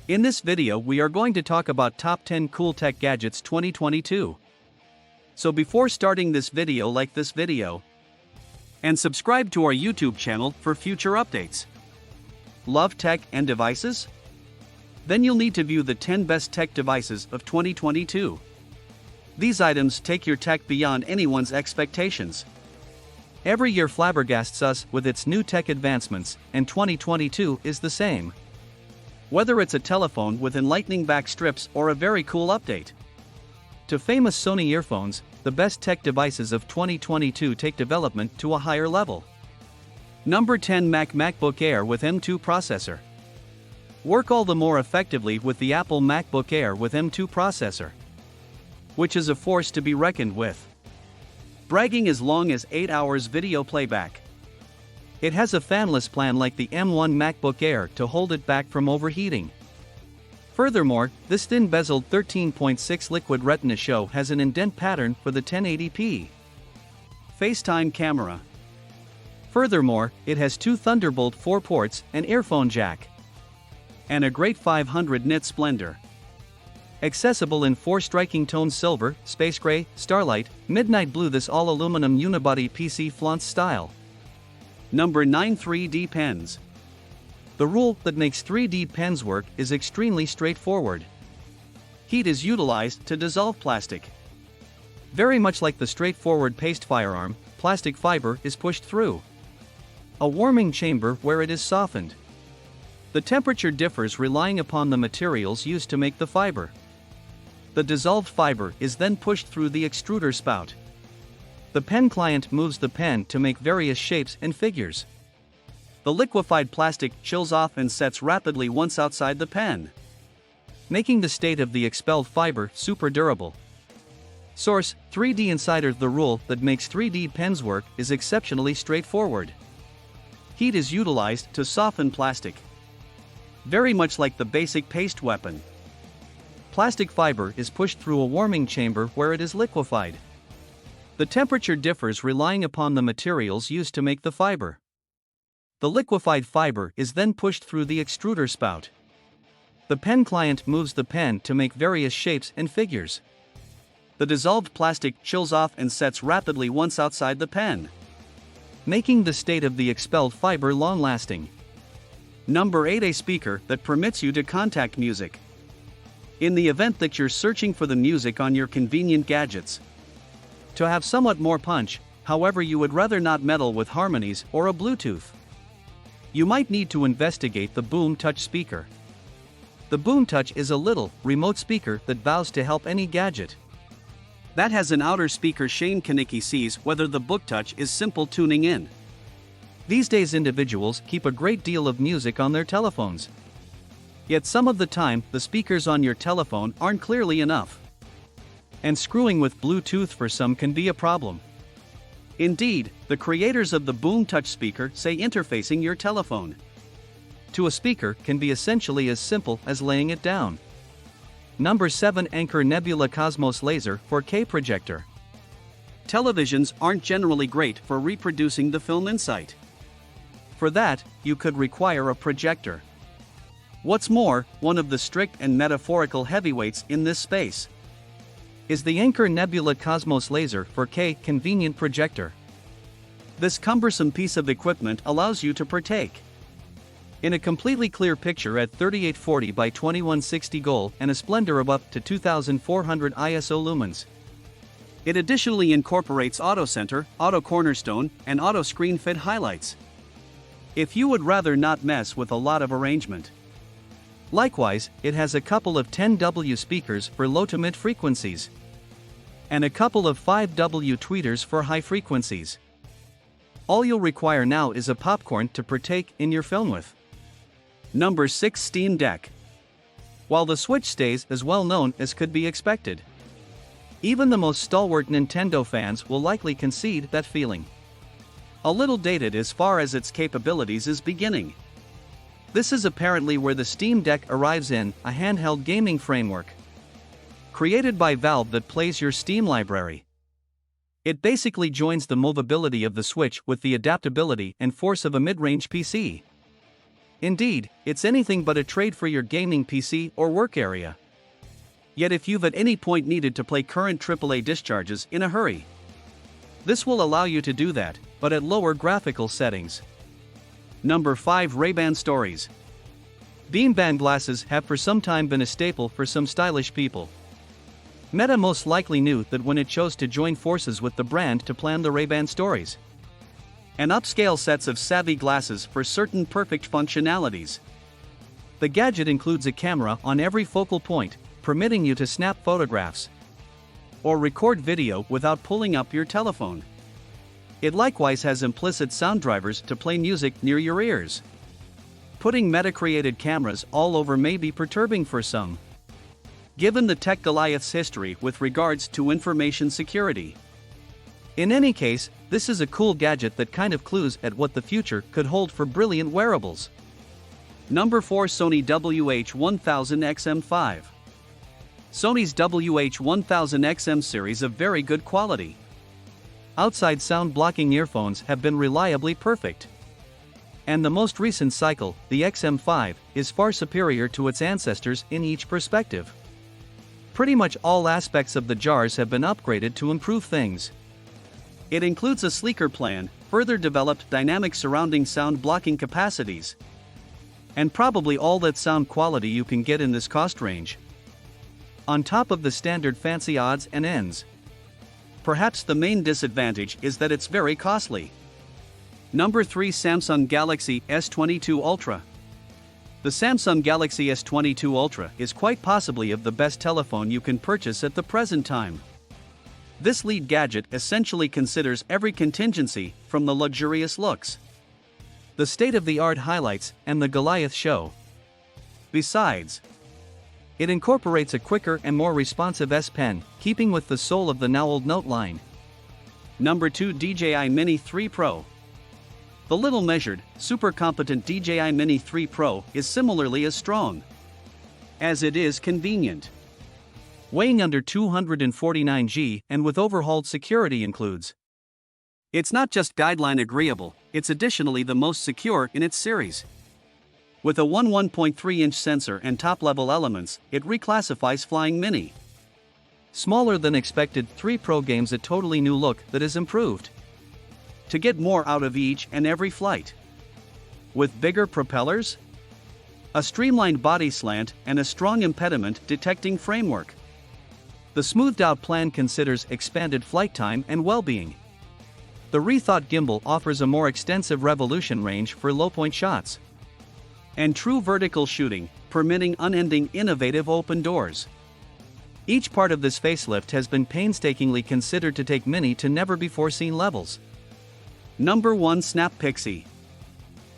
In this video we are going to talk about top 10 cool tech gadgets 2022. So before starting this video, like this video and subscribe to our YouTube channel for future updates. Love tech and devices? Then you'll need to view the 10 best tech devices of 2022. These items take your tech beyond anyone's expectations. Every year flabbergasts us with its new tech advancements, and 2022 is the same. Whether it's a telephone with enlightening back strips or a very cool update to famous Sony earphones, the best tech devices of 2022 take development to a higher level. Number 10, MacBook Air with M2 processor. Work all the more effectively with the Apple MacBook Air with M2 processor, which is a force to be reckoned with. Bragging as long as 8 hours video playback. It has a fanless plan like the M1 MacBook Air to hold it back from overheating. Furthermore, this thin-bezeled 13.6 liquid retina show has an indent pattern for the 1080p FaceTime camera. Furthermore, it has two Thunderbolt 4 ports, an earphone jack, and a great 500 nit splendor. Accessible in 4 striking tones: silver, space gray, starlight, midnight blue. This all-aluminum unibody PC flaunts style. Number 9, 3D pens. The rule that makes 3D pens work is extremely straightforward. Heat is utilized to dissolve plastic. Very much like the straightforward paste firearm, plastic fiber is pushed through a warming chamber where it is softened. The temperature differs relying upon the materials used to make the fiber. The dissolved fiber is then pushed through the extruder spout. The pen client moves the pen to make various shapes and figures. The liquefied plastic chills off and sets rapidly once outside the pen, making the state of the expelled fiber super durable. Source: 3D Insider. The rule that makes 3D pens work is exceptionally straightforward. Heat is utilized to soften plastic. Very much like the basic paste weapon, plastic fiber is pushed through a warming chamber where it is liquefied. The temperature differs relying upon the materials used to make the fiber. The liquefied fiber is then pushed through the extruder spout. The pen client moves the pen to make various shapes and figures. The dissolved plastic chills off and sets rapidly once outside the pen, making the state of the expelled fiber long-lasting. Number 8, a speaker that permits you to contact music. In the event that you're searching for the music on your convenient gadgets, to have somewhat more punch, however you would rather not meddle with harmonies or a Bluetooth, you might need to investigate the Boom Touch speaker. The Boom Touch is a little, remote speaker that vows to help any gadget that has an outer speaker. Shane Kanicki sees whether the Book Touch is simple tuning in. These days individuals keep a great deal of music on their telephones. Yet some of the time, the speakers on your telephone aren't clearly enough, and screwing with Bluetooth for some can be a problem. Indeed, the creators of the Boom Touch speaker say interfacing your telephone to a speaker can be essentially as simple as laying it down. Number 7, Anker Nebula Cosmos Laser 4K projector. Televisions aren't generally great for reproducing the film insight. For that, you could require a projector. What's more, one of the strict and metaphorical heavyweights in this space is the Anker Nebula Cosmos Laser 4K convenient projector. This cumbersome piece of equipment allows you to partake in a completely clear picture at 3840 by 2160 goal and a splendor of up to 2400 ISO lumens. It additionally incorporates auto center, auto cornerstone, and auto screen fit highlights, if you would rather not mess with a lot of arrangement. Likewise, it has a couple of 10W speakers for low to mid frequencies, and a couple of 5W tweeters for high frequencies. All you'll require now is a popcorn to partake in your film with. Number 6, Steam Deck. While the Switch stays as well known as could be expected, even the most stalwart Nintendo fans will likely concede that feeling a little dated as far as its capabilities is beginning. This is apparently where the Steam Deck arrives in a handheld gaming framework created by Valve that plays your Steam library. It basically joins the movability of the Switch with the adaptability and force of a mid-range PC. Indeed, it's anything but a trade for your gaming PC or work area. Yet if you've at any point needed to play current AAA discharges in a hurry, this will allow you to do that, but at lower graphical settings. Number 5. RayBan Stories. Beamband glasses have for some time been a staple for some stylish people. Meta most likely knew that when it chose to join forces with the brand to plan the RayBan Stories, an upscale sets of savvy glasses for certain perfect functionalities. The gadget includes a camera on every focal point, permitting you to snap photographs or record video without pulling up your telephone. It likewise has implicit sound drivers to play music near your ears. Putting Meta-created cameras all over may be perturbing for some, given the tech Goliath's history with regards to information security. In any case, this is a cool gadget that kind of clues at what the future could hold for brilliant wearables. Number 4. Sony WH1000XM5. Sony's WH1000XM series of very good quality outside sound blocking earphones have been reliably perfect. And the most recent cycle, the XM5, is far superior to its ancestors in each perspective. Pretty much all aspects of the jars have been upgraded to improve things. It includes a sleeker plan, further developed dynamic surrounding sound blocking capacities, and probably all that sound quality you can get in this cost range, on top of the standard fancy odds and ends. Perhaps the main disadvantage is that it's very costly. Number 3. Samsung Galaxy S22 Ultra. The Samsung Galaxy S22 Ultra is quite possibly of the best telephone you can purchase at the present time. This lead gadget essentially considers every contingency, from the luxurious looks, the state-of-the-art highlights, and the Goliath show. Besides, it incorporates a quicker and more responsive S Pen, keeping with the soul of the now-old Note line. Number 2. DJI Mini 3 Pro. The little measured, super competent DJI Mini 3 Pro is similarly as strong as it is convenient. Weighing under 249 g and with overhauled security includes. It's not just guideline agreeable, it's additionally the most secure in its series. With a 1.3-inch sensor and top-level elements, it reclassifies Flying Mini. Smaller than expected 3 Pro games a totally new look that is improved to get more out of each and every flight. With bigger propellers, a streamlined body slant, and a strong impediment detecting framework. The smoothed-out plan considers expanded flight time and well-being. The rethought gimbal offers a more extensive revolution range for low-point shots and true vertical shooting, permitting unending innovative open doors. Each part of this facelift has been painstakingly considered to take Mini to never-before-seen levels. Number 1. Snap Pixie.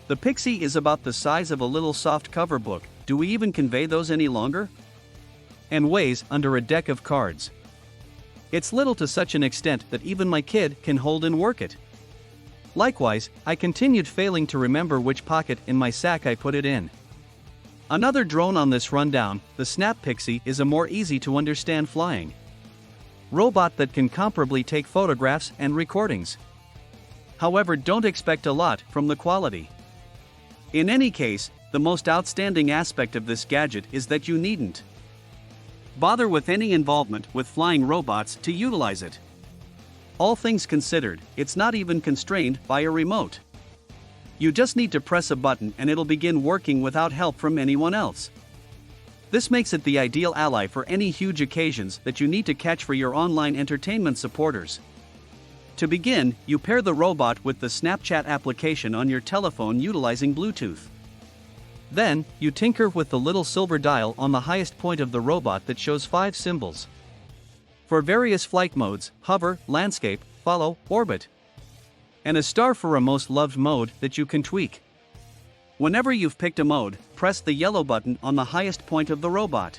The Pixie is about the size of a little soft cover book, do we even convey those any longer? And weighs under a deck of cards. It's little to such an extent that even my kid can hold and work it. Likewise, I continued failing to remember which pocket in my sack I put it in. Another drone on this rundown, the Snap Pixie is a more easy to understand flying robot that can comparably take photographs and recordings. However, don't expect a lot from the quality. In any case, the most outstanding aspect of this gadget is that you needn't bother with any involvement with flying robots to utilize it. All things considered, it's not even constrained by a remote. You just need to press a button and it'll begin working without help from anyone else. This makes it the ideal ally for any huge occasions that you need to catch for your online entertainment supporters. To begin, you pair the robot with the Snapchat application on your telephone utilizing Bluetooth. Then, you tinker with the little silver dial on the highest point of the robot that shows 5 symbols for various flight modes: hover, landscape, follow, orbit, and a star for a most loved mode that you can tweak. Whenever you've picked a mode, press the yellow button on the highest point of the robot.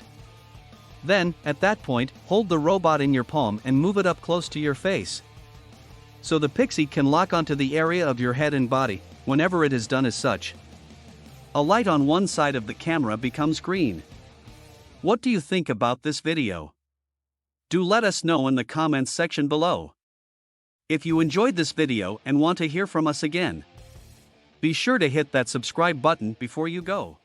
Then, at that point, hold the robot in your palm and move it up close to your face, so the Pixie can lock onto the area of your head and body. Whenever it is done as such, a light on one side of the camera becomes green. What do you think about this video? Do let us know in the comments section below. If you enjoyed this video and want to hear from us again, Be sure to hit that subscribe button before you go.